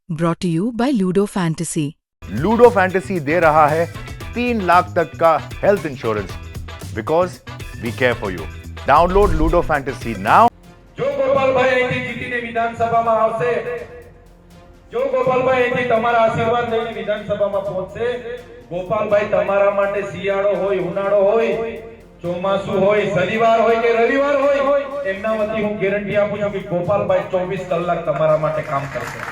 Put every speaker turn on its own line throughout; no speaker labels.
Brought to you by Ludo Fantasy.
Ludo Fantasy दे रहा है 3 लाख तक का health insurance because we care for you. Download Ludo Fantasy now.
જો ગોપાલભાઈ અહીંથી જીતીને વિધાનસભામાં આવશે, જો ગોપાલભાઈ અહીંથી તમારા આશીર્વાદ લઈને વિધાનસભામાં પહોંચશે, ગોપાલભાઈ તમારા માટે શિયાળો હોય, ઉનાળો હોય, ચોમાસું હોય, શનિવાર હોય કે રવિવાર હોય, એમના વતી હું ગેરંટી આપું છું કે ગોપાલભાઈ 24 કલાક તમારા માટે કામ કરશે।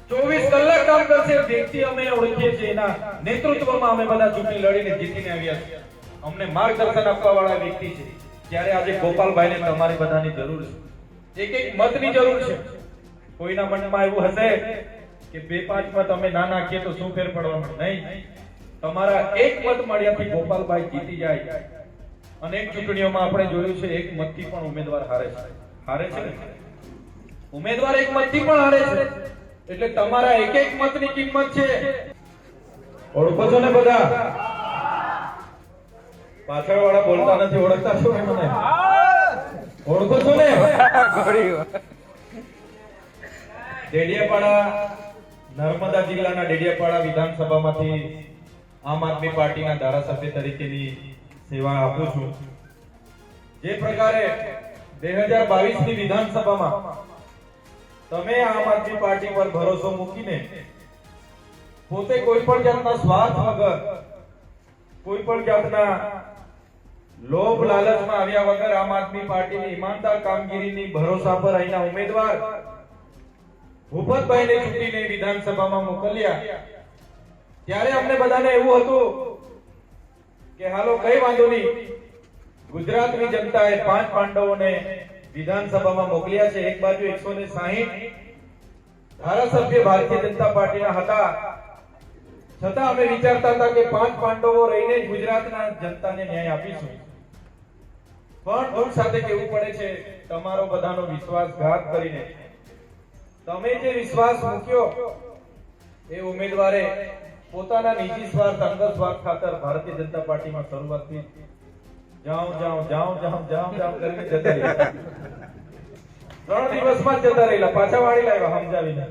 24 કલાક કામ કરશે। વ્યક્તિ અમે ઓળખીએ છીએ, એના નેતૃત્વમાં અમે બધા ચૂંટણી લડીને જીતીને આવ્યા છીએ। અમને માર્ગદર્શન આપવા વાળા વ્યક્તિ છે। ત્યારે આજે ગોપાલભાઈને તમારી બધાની જરૂર છે, એક એક મતની જરૂર છે। કોઈના મનમાં એવું હશે કે 2-5 મત અમે ના નાખીએ તો શું ફેર પડવાનો? નહીં, તમારા એક મત મળ્યાથી ગોપાલભાઈ જીતી જાય। અનેક ચૂંટણીઓમાં આપણે જોયું છે એક મતથી પણ ઉમેદવાર હારે છે ને? ઉમેદવાર એક મતથી પણ હારે છે। એટલે તમારા એક એક મતની કિંમત છે। ઓળખો છો ને બધા? પાછળ વાળા બોલતા નથી, ઓળખતા છો ને? મને ઓળખો છો ને? ડેડિયાપાડા, નર્મદા જિલ્લાના ડેડિયાપાડા વિધાનસભામાંથી આમ આદમી પાર્ટીના ધારાસભ્ય તરીકેની સેવા આપું છું। જે પ્રકારે 2022 ની વિધાનસભામાં તમે આમ આદમી પાર્ટી પર ભરોસો મૂકીને પોતે કોઈ પણ જાતના સ્વાર્થ વગર, કોઈ પણ જાતના લોભ લાલચમાં આવ્યા વગર આમ આદમી પાર્ટીની ઈમાનદાર કામગીરીની ભરોસા પર અહીંના ઉમેદવાર ભૂપતભાઈને ચૂંટીને વિધાનસભામાં મોકલ્યા। ત્યારે અમને બધાને એવું હતું કે હાલો કઈ વાંધો નહીં, ગુજરાતની જનતાએ 5 પાંડવોને વિધાનસભામાં મોકલ્યા છે। એક બાજુ 160 ધારાસભ્ય ભારતીય જનતા પાર્ટીના હતા, છતાં અમે વિચારતા હતા કે 5 પાંડવો રહીને ગુજરાતના જનતાને ન્યાય આપીશું। પણ દુઃખ સાથે કહેવું પડે છે, તમારો બધાનો વિશ્વાસઘાત કરીને તમે જે વિશ્વાસ મૂક્યો એ ઉમેદવારે પોતાના નિજી સ્વાર્થ, અંગત સ્વાર્થ ખાતર ભારતીય જનતા પાર્ટીમાં શરૂઆતથી જાઉં કરીને જતા રહ્યા। 3 દિવસમાં જ જતા રહેલા, પાછા વાળી લાવ્યા સમજાવીને,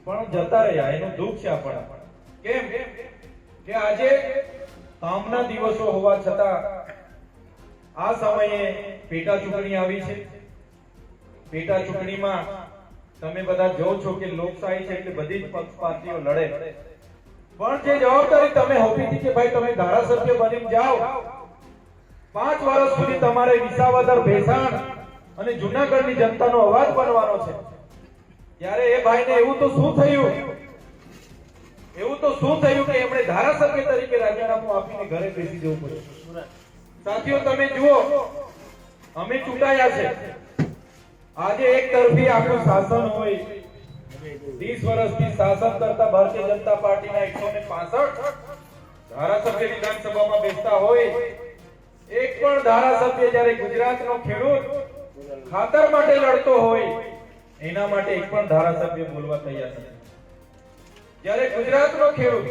પણ જતા રહ્યા। એનું દુઃખ છે આપણને। કેમ કે આજે કામના દિવસો હોવા છતાં આ સમયે પેટા ચૂંટણી આવી છે। પેટા ચૂંટણીમાં તમે બધા જોવો છો કે લોકશાહી છે એટલે બધી જ પક્ષ પાર્ટીઓ લડે, પણ જે જવાબદારી તમે હોપી હતી કે ભાઈ તમે ધારાસભ્ય બનીને જાઓ, 5 વર્ષ સુધી તમારે વિસાવદર, ભેસાણ અને જૂનાગઢની જનતાનો અવાજ બનવાનો છે। ત્યારે એ ભાઈને એવું તો શું થયું કે એમણે ધારાસભ્ય તરીકે રાજીનામું આપીને ઘરે બેસી જવું પડ્યું? સાથીઓ તમે જુઓ, અમે ચૂંટાયા છે। આજે એક તરફી આખું શાસન હોય, 30 વર્ષથી શાસન કરતા ભારતીય જનતા પાર્ટીના 165 ધારાસભ્ય વિધાનસભામાં બેસતા હોય, એક પણ ધારાસભ્ય જ્યારે ગુજરાતનો ખેડૂત ખાતર માટે લડતો હોય એના માટે એક પણ ધારાસભ્ય બોલવા તૈયાર નથી। જ્યારે ગુજરાતનો ખેડૂત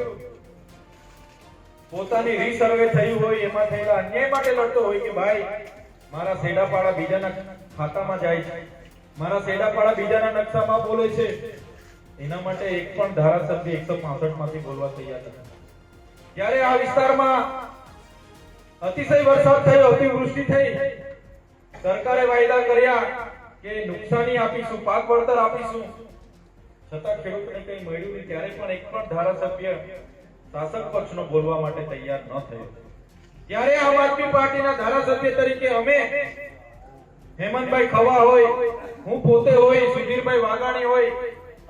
પોતાની રીસર્વે થયું હોય, એમાં થયેલા અન્યાય માટે લડતો હોય કે ભાઈ મારા સેડાપાડા બીજાના ખાતામાં જાય છે, મારા સેડાપાડા બીજાના નકશામાં બોલે છે, એના માટે એક પણ ધારાસભ્ય 165 માંથી બોલવા તૈયાર નથી। ત્યારે આ વિસ્તારમાં અતિશય વરસાદ થયો, અતિવૃષ્ટિ થઈ, સરકારે વાયદા કર્યા કે નુકસાની આપીશું, પાક વળતર આપીશું, છતાં ખેડૂતને કંઈ મળ્યું નહીં। ત્યારે પણ એક પણ ધારાસભ્ય શાસક પક્ષનો બોલવા માટે તૈયાર ન થયો। ત્યારે આમ આદમી પાર્ટીના ધારાસભ્ય તરીકે અમે હેમંતભાઈ ખવા હોય, હું પોતે હોય, સુધીરભાઈ વાઘાણી હોય,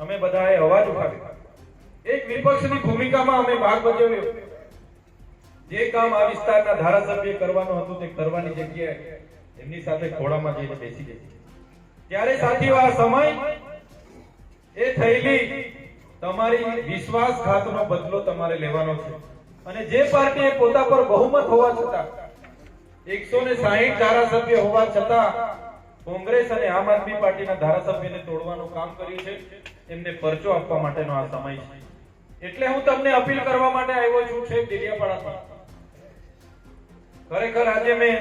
અમે બધાએ અવાજ ઉઠાવ્યો। એક વિપક્ષની ભૂમિકામાં અમે ભાગ ભજવ્યો। જે કામ આ વિસ્તારના ધારાસભ્ય કરવાનું હતું તે કરવાની જગ્યાએ એમની સાથે ઘોડામાં જઈને બેસી ગઈ। ત્યારે સાથીઓ આ સમય એ થયેલી તમારી વિશ્વાસઘાતનો બદલો તમારે લેવાનો છે। અને જે પાર્ટીએ પોતા પર બહુમત હોવા છતાં, 160 ધારાસભ્ય હોવા છતાં કોંગ્રેસ અને આમ આદમી પાર્ટીના ધારાસભ્યને તોડવાનું કામ કર્યું છે, એમને પરચો આપવા માટેનો આ સમય છે। એટલે હું તમને અપીલ કરવા માટે આવ્યો છું છે ડેડિયાપાડાથી। ખરેખર આજે મેં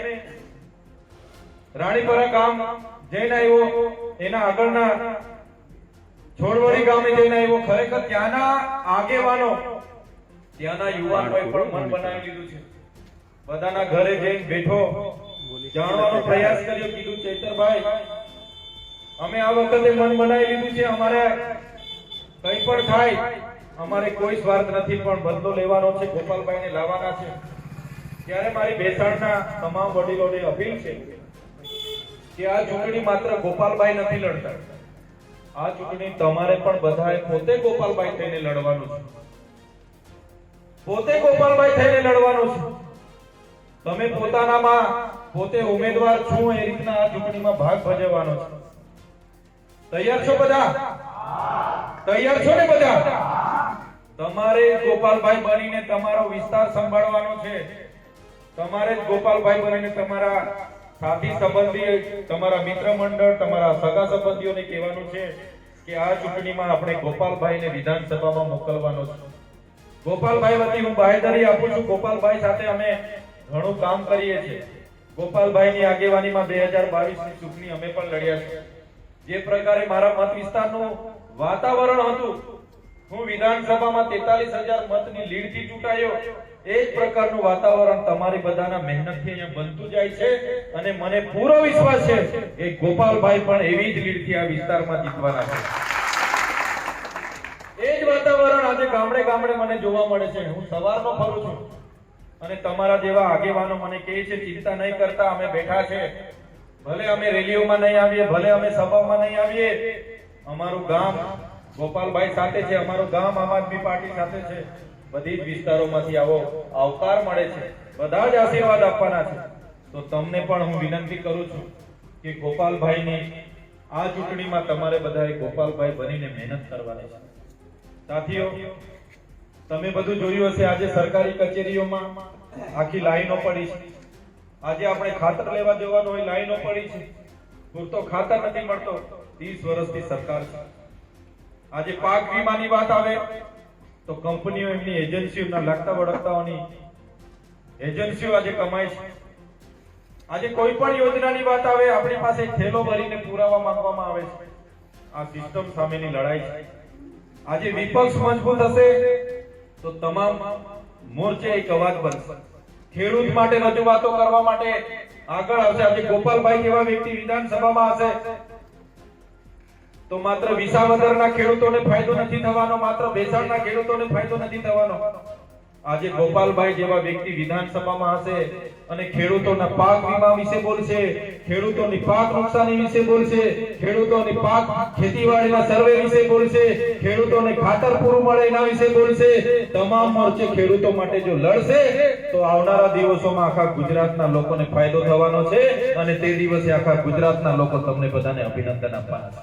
રાણીપરા ગામ જઈને આવ્યો, એના આગળના છોડવડી ગામે જઈને આવ્યો. ખરેખર ત્યાંના આગેવાનો, ત્યાંના યુવાનોએ પણ મન બનાવી લીધું છે. બધાના ઘરે જઈને બેઠો, જાણવાનો પ્રયાસ કર્યો. કીધું, ચૈતરભાઈ, અમે આ વખતે મન બનાવી લીધું છે. અમારે કંઈ પણ થાય, અમારે કોઈ સ્વાર્થ નથી, પણ બદલો લેવાનો છે, ગોપાલભાઈને લાવવાના છે. ત્યારે મારી ભેસાણના તમામ વડીલોને અપીલ છે કે આ ચૂંટણી માત્ર ગોપાલભાઈ નથી લડતા. આ ચૂંટણી તમારે પણ બધાએ પોતે ગોપાલભાઈ થઈને લડવાનું છે. પોતે ગોપાલભાઈ થઈને લડવાનું છે. તમે પોતાનામાં પોતે ઉમેદવાર છો એ રીતના આ ચૂંટણીમાં ભાગ ભજવવાનો છે. તૈયાર છો બધા? તૈયાર છો ને બધા? તમારે ગોપાલભાઈ બનીને તમારો વિસ્તાર સંભાળવાનો છે. તમારે જ ગોપાલભાઈ બનીને તમારા સાથી સંબંધી, તમારા મિત્ર મંડળ, તમારા સગા સંબંધીઓને કહેવાનું છે કે આ ચૂંટણીમાં આપણે ગોપાલભાઈને વિધાનસભામાં મોકલવાનો છે. ગોપાલભાઈ વતી હું બાહેધરી આપું છું. ગોપાલભાઈ સાથે અમે ઘણું કામ કરીએ છીએ. ગોપાલભાઈની આગેવાનીમાં 2022 ની ચૂંટણી અમે પણ લડ્યા છે. જે પ્રકારે મારા મત વિસ્તારનું વાતાવરણ હતું, હું વિધાનસભામાં 43,000 મતની લીડથી ચૂંટાયો, એ જ પ્રકારનું વાતાવરણ તમારી બધાના મહેનતથી અહીંયા બનતું જાય છે. અને મને પૂરો વિશ્વાસ છે કે ગોપાલભાઈ પણ એવી જ લીડથી આ વિસ્તારમાં જીતવાના છે. એ જ વાતાવરણ આજે ગામડે ગામડે મને જોવા મળે છે. હું સવારનો ફરું છું અને તમારા જેવા આગેવાનો મને કહે છે, ચિંતા નહીં કરતા, અમે બેઠા છે. ભલે અમે રેલીઓમાં નહીં આવીએ, ભલે અમે સભામાં નહીં આવીએ, અમારું ગામ ગોપાલભાઈ સાથે છે, અમારું ગામ આમ આદમી પાર્ટી સાથે છે. બધી જ વિસ્તારોમાંથી આવો આવકાર મળે છે, બધા જ આશીર્વાદ આપવાના છે. તો તમને પણ હું વિનંતી કરું છું કે ગોપાલભાઈની આ ચૂંટણીમાં તમારે બધાએ ગોપાલભાઈ બનીને મહેનત કરવાની છે. સાથીઓ, તમે બધું જોયું હશે, આજે સરકારી કચેરીઓમાં આખી લાઈનો પડી છે. આજે આપણે ખાતર લેવા જવાનું હોય, લાઈનો પડી છે. પૂરતો ખાતર નથી મળતો. 30 વર્ષથી સરકાર છે. આજે પાક વીમાની વાત આવે તો કંપનીઓ એમની એજન્સીઓના લાગતા વળગતાઓની એજન્સીઓ આજે કમાય છે. આજે કોઈ પણ યોજનાની વાત આવે, આપણી પાસે થેલો ભરીને પુરાવા માંગવામાં આવે છે. આ સિસ્ટમ સામેની લડાઈ છે. આજે વિપક્ષ મજબૂત હશે તો તમામ મોરચે એક અવાજ બનશે. ખેડૂત માટે રજૂઆતો કરવા માટે આગળ આવશે. આજે ગોપાલભાઈ જેવા વ્યક્તિ વિધાનસભામાં હશે તો માત્ર વિસાવદરના ખેડૂતોને ફાયદો નથી થવાનો, માત્ર ભેસાણના ખેડૂતોને ફાયદો નથી થવાનો. આજે ગોપાલભાઈ જેવા વ્યક્તિ વિધાનસભામાં હશે અને ખેડૂતોના પાક વીમા વિશે બોલશે, ખેડૂતોની પાક નુકસાની વિશે બોલશે, ખેડૂતોની પાક ખેતીવાડીના સર્વે વિશે બોલશે, ખેડૂતોને ખાતર પૂરું મળે એના વિશે બોલશે. તમામ મોરચે ખેડૂતો માટે જો લડશે તો આવનારા દિવસોમાં આખા ગુજરાતના લોકોને ફાયદો થવાનો છે અને તે દિવસે આખા ગુજરાતના લોકો તમને બધાને અભિનંદન આપવાના છે.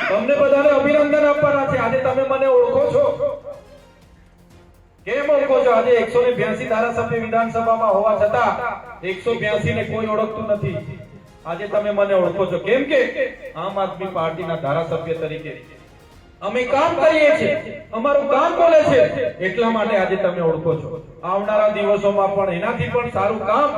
તમને બધાને અભિનંદન આપવાના છે. આજે તમે મને ઓળખો છો. કેમ ઓળખો છો? આજે 182 ધારાસભ્ય વિધાનસભામાં હોવા છતાં 182 ને કોઈ ઓળખતું નથી. આજે તમે મને ઓળખો છો. કેમ કે આમ આદમી પાર્ટીના ધારાસભ્ય તરીકે અમે કામ કરીએ છીએ, અમારું કામ બોલે છે, એટલા માટે આજે તમે ઓળખો છો. આવનારા દિવસોમાં પણ એનાથી પણ સારું કામ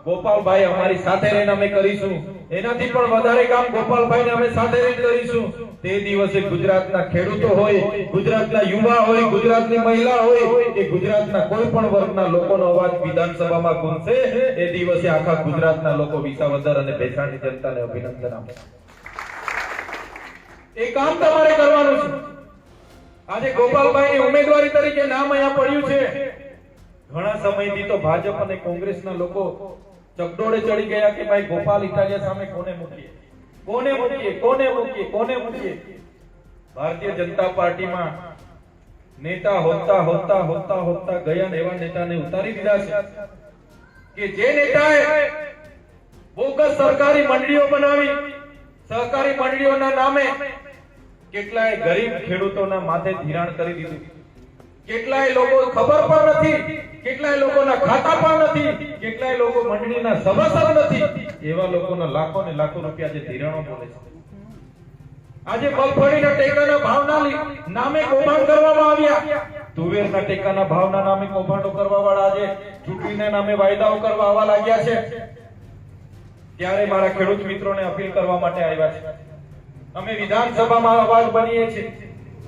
ગોપાલભાઈ અમારી સાથે રહીને અમે કરીશું. એનાથી પણ વધારે કામ ગોપાલભાઈને અમે સાથે રહીને કરીશું. તે દિવસે ગુજરાતના ખેડૂતો હોય, ગુજરાતના યુવા હોય, ગુજરાતની મહિલા હોય, એ ગુજરાતના કોઈ પણ વર્ગના લોકોનો અવાજ વિધાનસભામાં ગુંજશે. એ દિવસે આખા ગુજરાતના લોકો વિસાવદર અને ભેસાણની જનતાને અભિનંદન આપશે. એ કામ તમારે કરવાનું છે. આજે ગોપાલભાઈની ઉમેદવારી તરીકે નામ અહીંયા પડ્યું છે. ઘણા સમયથી તો ભાજપ અને કોંગ્રેસના લોકો ચકડોળે ચડી ગયા કે ભાઈ ગોપાલ ઇટાલિયા સામે કોને મૂકીએ, કોને મૂકીએ, કોને મૂકીએ, કોને મૂકીએ. ભારતીય જનતા પાર્ટીમાં નેતા હોતા હોતા હોતા હોતા ગયા ને એવા નેતાને ઉતારી દીધા છે કે જે નેતાએ બોગસ સરકારી મંડળીઓ બનાવી, સહકારી મંડળીઓના નામે કેટલાય ગરીબ ખેડૂતોના માથે ધિરાણ કરી દીધું. કેટલાય લોકો ખબર પણ નથી, કેટલાય લોકોના ખાતા પણ નથી, કેટલાય લોકો મંડળીના સભાસદ નથી. એવા લોકોના લાખો ને લાખો રૂપિયા જે ધિરાણો બોલે છે. આજે મગફળીના ટેકાના ભાવના નામે કૌભાંડ કરવામાં આવ્યા. તુવેરના ટેકાના ભાવના નામે કૌભાંડો કરવા વાળા આજે ચૂંટણીના નામે વાયદાઓ કરવા આવવા લાગ્યા છે. ત્યારે મારા ખેડૂત મિત્રોને અપીલ કરવા માટે આવ્યા છે અમે વિધાનસભામાં અવાજ બનીએ છીએ,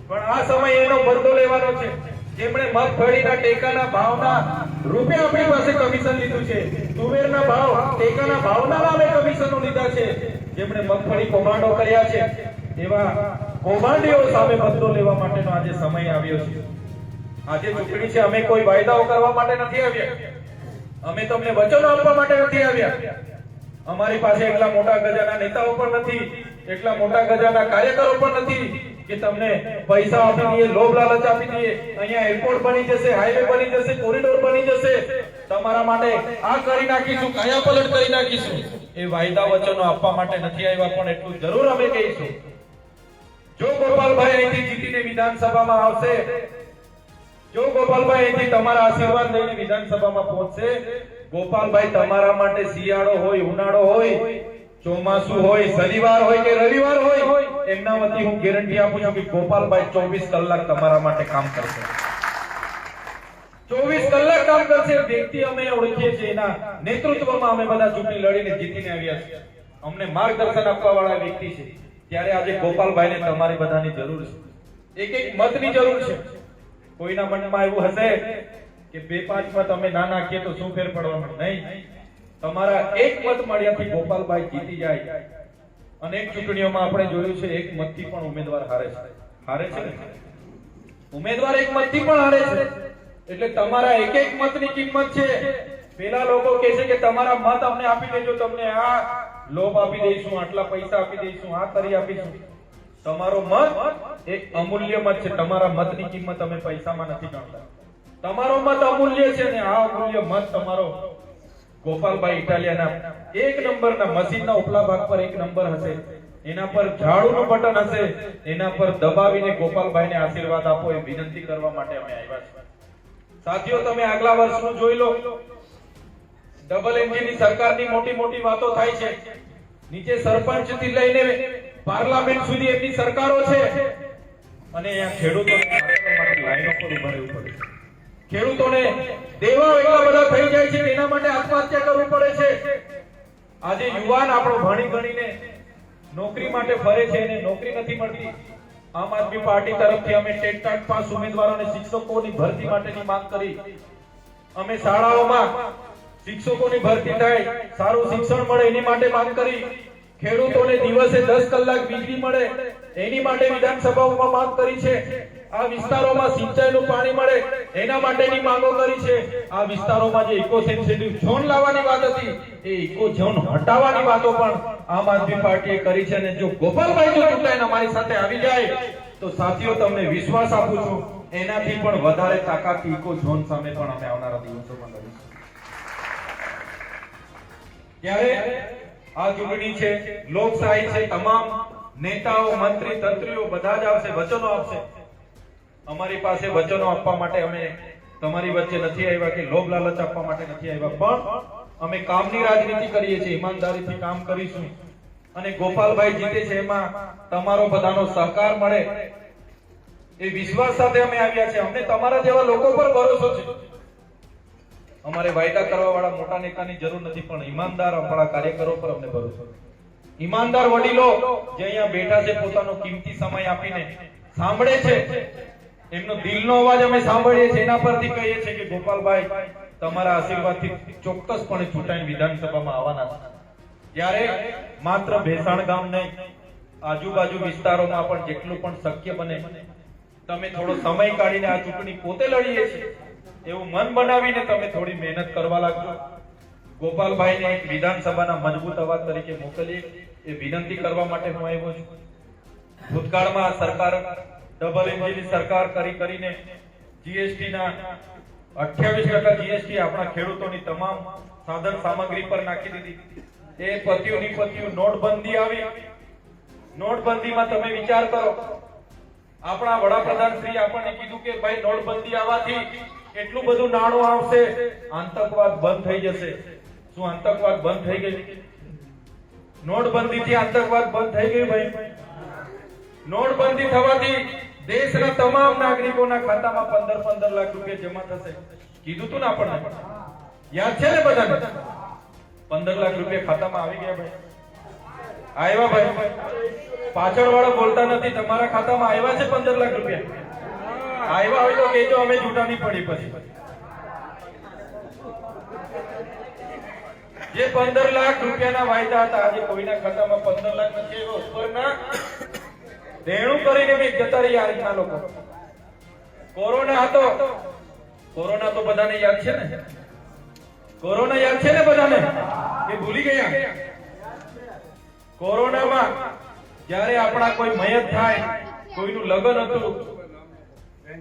પણ આ સમય એનો બદલો લેવાનો છે. જેમણે મગફળીના ટેકાના ભાવના રૂપે આપણી પાસે કમિશન લીધું છે, તુવેરના ભાવ ટેકાના ભાવના નામે કમિશનો લીધા છે, જેમણે મગફળી કૌભાંડો કર્યા છે, એવા કૌભાંડીઓ સામે બદલો લેવા માટેનો આજે સમય આવ્યો છે. આજે ચૂંટણી છે, અમે કોઈ વાયદાઓ કરવા માટે નથી આવ્યા, અમે તમને વચનો આપવા માટે નથી આવ્યા. અમારી પાસે એટલા મોટા ગજાના નેતાઓ પણ નથી, એટલા મોટા ગજાના કાર્યકરો પણ નથી કે તમને પૈસા આપી દઈએ, લોભ લાલચ આપી દઈએ, અહીંયા એરપોર્ટ બની જશે, હાઈવે બની જશે, કોરિડોર બની જશે, તમારા માટે આ કરી નાખીશું, કાયા પલટ કરી નાખીશું. એ વાયદા વચનો આપવા માટે નથી આવ્યા, પણ એટલું જરૂર અમે કહીશું, જો ગોપાલભાઈ અહીંથી જીતીને વિધાનસભામાં આવશે, જો ગોપાલભાઈ અહીંથી તમારા આશીર્વાદ લઈને વિધાનસભામાં પહોંચશે, ગોપાલભાઈ તમારા માટે શિયાળો હોય, ઉનાળો હોય, ચોમાસું હોય, શનિવાર હોય કે રવિવાર હોય, એમના વતી હું ગેરંટી આપું છું કે ગોપાલભાઈ 24 કલાક તમારા માટે કામ કરશે. 24 કલાક કામ કરશે. વ્યક્તિ અમે ઓળખીએ છીએ, એના નેતૃત્વમાં અમે બધા ચૂંટણી લડીને જીતીને આવ્યા છીએ. અમને માર્ગદર્શન આપવા વાળા વ્યક્તિ છે. ત્યારે આજે ગોપાલભાઈને તમારી બધાની જરૂર છે, એક એક મતની જરૂર છે. કોઈના મનમાં એવું હશે કે 2-5 મત અમે ના નાખીએ તો શું ફેર પડવાનો? નહીં, તમારા એક મત મળ્યાથી ગોપાલભાઈ જીતી જાય. અનેક ચૂંટણીઓમાં આપણે જોયું છે, એક મતથી પણ ઉમેદવાર હારે છે. હારે છે ને? ઉમેદવાર એક મતથી પણ હારે છે. એટલે તમારા એક એક મતની કિંમત છે. પેલા લોકો કહે છે કે તમારા મત અમને આપી દેજો, તમને આ લોભ આપી દઈશું, આટલા પૈસા આપી દઈશું, આ કરી આપીશું. તમારો મત એક અમૂલ્ય મત છે. તમારા મતની કિંમત અમે પૈસામાં નથી ગણતા. તમારો મત અમૂલ્ય છે ને આ અમૂલ્ય મત તમારો ગોપાલભાઈ ઇટાલિયાના એક નંબરના મશીનના ઉપલા ભાગ પર એક નંબર હશે, એના પર ઝાડુનું બટન હશે, એના પર દબાવીને ગોપાલભાઈને આશીર્વાદ આપો એ વિનંતી કરવા માટે અમે આવ્યા છીએ. સાથીઓ, તમે આગલા વર્ષનું જોઈ લો. ડબલ એન્જિનની સરકારની મોટી મોટી વાતો થાય છે. નીચે સરપંચ થી લઈને પાર્લામેન્ટ સુધી એમની સરકારો છે, અને અહીંયા ખેડૂતોને લાઈનો પર ઉભા રહેવું પડે છે. ખેડૂતોને દેવા એટલા બધા થઈ જાય છે, એના માટે આત્મહત્યા કરવી પડે છે. આજે યુવાન આપણો ભણી ગણીને નોકરી માટે ફરે છે, એને નોકરી નથી મળતી. આમ આદમી પાર્ટી તરફથી અમે ટેટ પાસ ઉમેદવારોને શિક્ષકોની ભરતી માટેની માંગ કરી. અમે શાળાઓમાં શિક્ષકોની ભરતી થાય, સારું શિક્ષણ મળે એની માટે માંગ કરી. ખેડૂતોને દિવસે 10 કલાક વીજળી મળે એની માટે વિધાનસભાઓમાં માંગ કરી છે. આ વિસ્તારોમાં સિંચાઈનું પાણી મળે એના માટેની માંગો કરી છે. આ વિસ્તારોમાં જે ઇકો સેન્સિટિવ ઝોન લાવવાની વાત હતી, એ ઇકો ઝોન હટાવવાની વાતો પણ આમ આદમી પાર્ટીએ કરી છે. અને જો ગોપાલભાઈ જો ચૂંટાઈને અમારી સાથે આવી જાય તો સાથીઓ, તમને વિશ્વાસ આપું છું, એનાથી પણ વધારે તાકાત ઇકો ઝોન સામે પણ અમે આવનારા દિવસોમાં કરીશું. ત્યારે આ ચૂંટણી છે, લોકશાહી છે, તમામ નેતાઓ, મંત્રી, તંત્રીઓ બધા જ આવશે, વચનો આપશે. અમારી પાસે વચનો આપવા માટે અમે તમારી વચ્ચે નથી આવ્યા કે લોભ લાલચ આપવા માટે નથી આવ્યા, પણ અમે કામની રાજનીતિ કરીએ છીએ, ઈમાનદારીથી કામ કરીશું. અને ગોપાલભાઈ જીતે છે એમાં તમારો બધાનો સહકાર મળે એ વિશ્વાસ સાથે અમે આવ્યા છે. અમને તમારા જેવા લોકો પર ભરોસો છે. અમારે વાયદા કરવા વાળા મોટા નેતાની જરૂર નથી, પણ ઈમાનદાર આપણા કાર્યકરો પર અમને ભરોસો છે. ઈમાનદાર વડીલો જે અહીંયા બેઠા છે, પોતાનો કિંમતી સમય આપીને સાંભળે છે, એમનો દિલનો અવાજ અમે સાંભળીએ છીએ. એના પરથી કહીએ છીએ કે ગોપાલભાઈ તમારા આશીર્વાદથી ચોક્કસપણે ચૂંટાઈને વિધાનસભામાં આવવાના છે. ત્યારે માત્ર ભેસાણ ગામ નહીં, આજુબાજુ વિસ્તારોમાં પણ જેટલું પણ શક્ય બને તમે થોડો સમય કાઢીને આ ચૂંટણી પોતે લડીએ છીએ એવું મન બનાવીને તમે થોડી મહેનત કરવા લાગજો. ગોપાલભાઈને એક વિધાનસભાના મજબૂત અવાજ તરીકે મોકલીએ એ વિનંતી કરવા માટે હું આવ્યો છું. ભૂતકાળમાં સરકાર ડબલ એન્જિનની સરકાર કરીને જીએસટી ના 28% જીએસટી આપણા ખેડૂતોની તમામ સાધન સામગ્રી પર નાખી દીધી. એ પત્યું નિપત્યું, નોટબંધી આવી. નોટબંધીમાં તમે વિચાર કરો, આપણા વડાપ્રધાન શ્રી આપણને કીધું કે ભાઈ નોટબંધી આવવાથી એટલું બધું નાણું આવશે, આતંકવાદ બંધ થઈ જશે. શું આતંકવાદ બંધ થઈ ગઈ? નોટબંધીથી આતંકવાદ બંધ થઈ ગયું ભાઈ. નોટબંધી થવાથી દેશના તમામ નાગરિકોના ખાતામાં 15 લાખ રૂપિયા જમા થશે. કીધું તું ને આપણને, યાદ છે ને બધાને? 15 લાખ રૂપિયા ખાતામાં આવી ગયા ભાઈ. આવ્યા ભાઈ, પાછળ વાળા બોલતા નથી. તમારા ખાતામાં આવ્યા છે 15 લાખ રૂપિયા? આવ્યા હોય તો કહેજો, અમે જૂઠા નહીં પડી પછી. જે 15 લાખ રૂપિયાના વાયદા હતા, આજે કોઈના ખાતામાં 15 લાખ નથી. એવા ઉપરના દેણું કરીને બી જતા રહ્યા આ રીતના લોકો. કોરોના હતો, કોરોના તો બધાને યાદ છે ને? કોરોના યાદ છે ને બધાને? કે ભૂલી ગયા? કોરોનામાં જ્યારે આપણા કોઈ મયત થાય, કોઈનું લગ્ન હતું,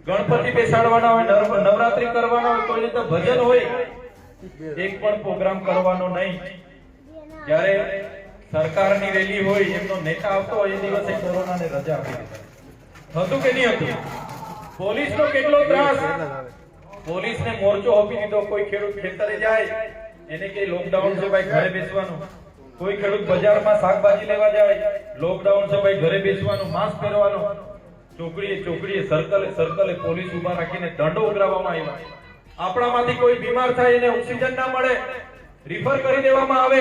ગણપતિ બેસાડવાના હોય, નવરાત્રી કરવાના હોય, કોઈ રીતે ભજન હોય, એક પણ પ્રોગ્રામ કરવાનો નહીં. જ્યારે સરકારની રેલી હોય, એમનો નેતા આવતો હોય, એ દિવસે કોરોનાને રજા આપી દીધી. હતું કે નહીં હતું? પોલીસનો કેટલો ત્રાસ! પોલીસને મોરચો આપી દીધો. કોઈ ખેડૂત ખેતરે જાય, એને કે લોકડાઉન છે ભાઈ, ઘરે બેસવાનું. કોઈ ખેડૂત બજારમાં શાકભાજી લેવા જાય, લોકડાઉન છે ભાઈ, ઘરે બેસવાનું, માસ્ક પહેરવાનું. ચોકડીએ સર્કલે પોલીસ ઉભા રાખીને દંડો ઉઘરાવવામાં આવ્યા. આપણામાંથી કોઈ બીમાર થાય, એને ઓક્સિજન ના મળે, રિફર કરી દેવામાં આવે.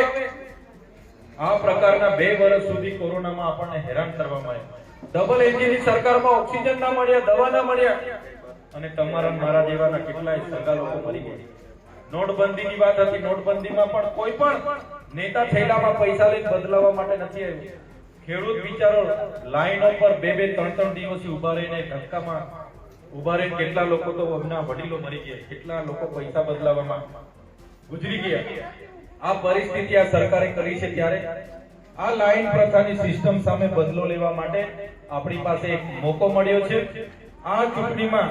આ પ્રકારના 2 વર્ષ સુધી કોરોનામાં આપણને હેરાન કરવામાં આવ્યા. ડબલ એન્જિનની સરકારમાં ઓક્સિજન ના મળ્યા, દવા ના મળ્યા, અને તમારા મારા જેવાના કેટલાય સગા લોકો મરી ગયા. નોટબંધીની વાત હતી. નોટબંધીમાં પણ કોઈ પણ નેતા થેલામાં પૈસા લઈને બદલાવવા માટે નથી આવ્યો. ખેડૂત બિચારો લાઈનો પર 2-3 દિવસથી ઉભા રહીને ધક્કામાં ઉભા રહીને કેટલા લોકો તો એમના વડીલો મરી ગયા, કેટલા લોકો પૈસા બદલાવવામાં ગુજરી ગયા. આ પરિસ્થિતિ આ સરકારે કરી છે. ત્યારે આ લાઈન પ્રથાની સિસ્ટમ સામે બદલો લેવા માટે આપણી પાસે એક મોકો મળ્યો છે. આ ચૂંટણીમાં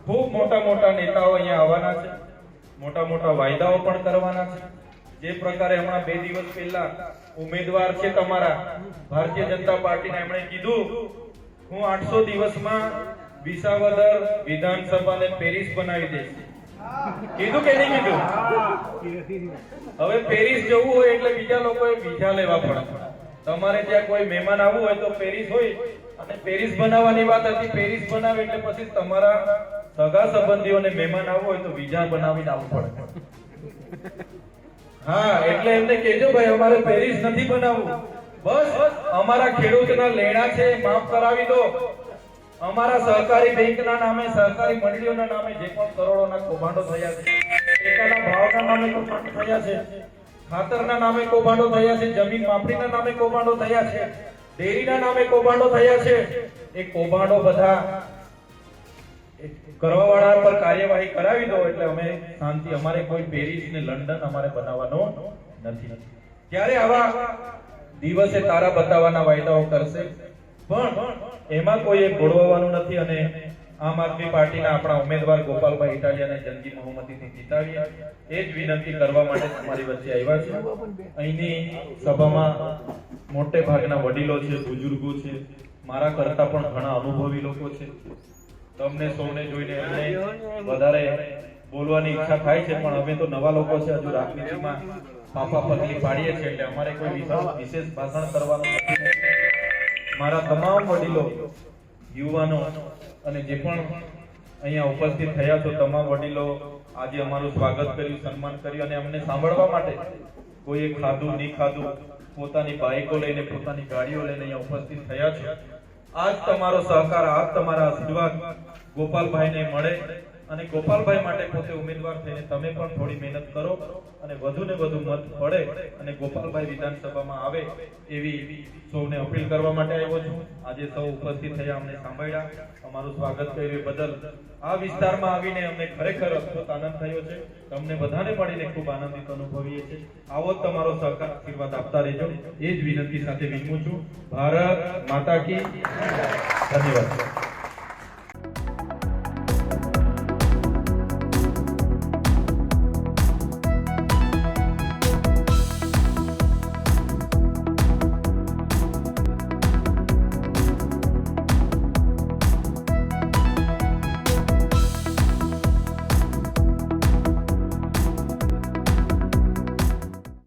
ખૂબ મોટા નેતાઓ અહીંયા આવવાના છે, મોટા વાયદાઓ પણ કરવાના છે. જે પ્રકારે હમણાં 2 દિવસ પહેલા ઉમેદવાર છે તમારા ભારતીય જનતા પાર્ટીના, એમણે કીધું હું 800 દિવસમાં વિસાવદર વિધાનસભાને પેરિસ બનાવી દઈશ. કીધું કે નહીં કીધું? હવે પેરિસ જવું હોય એટલે બીજા લોકોએ વિઝા લેવા પડે. તમારે ત્યાં કોઈ મહેમાન આવવું હોય તો પેરિસ હોય, અને પેરિસ બનાવવાની વાત હતી. પેરિસ બનાવે એટલે પછી તમારા સગા સંબંધીઓને મહેમાન આવવું હોય તો વિઝા બનાવીને આવવું પડે. હા, એટલે એમને કહેજો ભાઈ, અમારે પેરિસ નથી બનાવવું. બસ અમારા ખેડૂતના લેણા છે, માફ કરાવી દો. અમારા સહકારી બેંકના નામે, સહકારી મંડળીઓના નામે જે પણ કરોડોના કૌભાંડો થયા છે, ટેકાના ભાવના નામે કૌભાંડો થયા છે, ખાતરના નામે કૌભાંડો થયા છે, જમીન માપણીના નામે કૌભાંડો થયા છે, ડેરીના નામે કૌભાંડો થયા છે, એ કૌભાંડો બધા કરવાવાળા પર કાર્યવાહી કરાવી દો એટલે અમે શાંતિ. અમારે કોઈ પેરિસ ને લંડન અમારે બનાવવાનો નથી. ત્યારે આવા દિવસે તારા બતાવવાના વાયદાઓ કરશે, પણ એમાં કોઈ ગોળવાનું નથી. અને આમ આદમી પાર્ટીના આપણા ઉમેદવાર ગોપાલભાઈ ઇટાલિયાને જંગી બહુમતીથી જીતાવી, એ જ વિનંતી કરવા માટે તમારી વચ્ચે આવ્યા છે. અહીંની સભામાં મોટે ભાગના વડીલો છે, બુજુર્ગો છે, મારા કરતા પણ ઘણા અનુભવી લોકો છે. તમને સૌને જોઈને અમને વધારે બોલવાની ઈચ્છા થાય છે, પણ અમે તો નવા લોકો છે, હજુ રાજનીતિમાં પાપા પગલી પાડીએ છીએ, એટલે અમારે કોઈ વિશેષ ભાષણ કરવાનું નથી. મારા તમામ વડીલો, યુવાનો અને જે પણ અહીંયા ઉપસ્થિત થયા છો, તમામ વડીલો આજે અમારું સ્વાગત કર્યું, સન્માન કર્યું, અને અમને સાંભળવા માટે કોઈએ ખાધું નહીં ખાધું, પોતાની બાઈકો લઈને, પોતાની ગાડીઓ લઈને અહીંયા ઉપસ્થિત થયા છે. આજ તમારો સહકાર, આજ તમારા આશીર્વાદ ગોપાલભાઈને મળે, અને ગોપાલભાઈ માટે પોતે ઉમેદવાર થઈને તમે પણ થોડી મહેનત કરો અને વધુ ને વધુ મત પડે અને ગોપાલભાઈ વિધાનસભામાં આવે એવી સૌને અપીલ કરવા માટે આવ્યો છું. આજે સૌ ઉપસ્થિત થયા, અમને સાંભળ્યા, અમારું સ્વાગત કર્યું બદલ આ વિસ્તારમાં આવીને અમને ખરેખર અદ્ભુત આનંદ થયો છે. તમને બધાને મળીને ખૂબ આનંદિત અનુભવીએ છીએ. આવો જ તમારો સહકાર, આશીર્વાદ આપતા રહેજો, એ જ વિનંતી સાથે વિરમું છું. ભારત માતા કી. ધન્યવાદ.